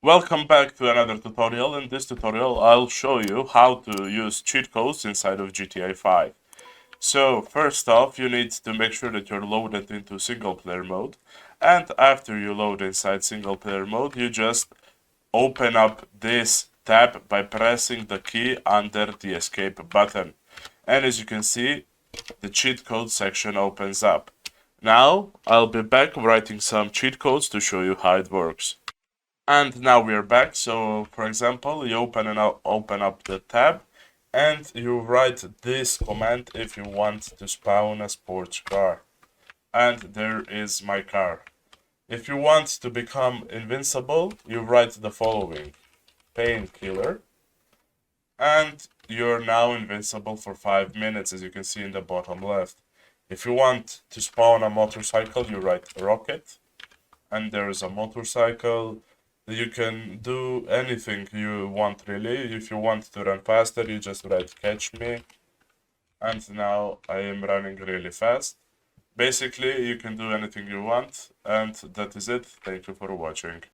Welcome back to another tutorial. In this tutorial, I'll show you how to use cheat codes inside of GTA 5. So, first off, you need to make sure that you're loaded into single player mode. And after you load inside single player mode, you just open up this tab by pressing the key under the escape button. And as you can see, the cheat code section opens up. Now, I'll be back writing some cheat codes to show you how it works. And now we are back. So, for example, you open up the tab and you write this command if you want to spawn a sports car. And there is my car. If you want to become invincible, you write the following: painkiller, and you're now invincible for 5 minutes, as you can see in the bottom left. If you want to spawn a motorcycle, you write rocket, and there is a motorcycle. You can do anything you want, really. If you want to run faster, you just write catch me. And now I am running really fast. Basically, you can do anything you want, and that is it. Thank you for watching.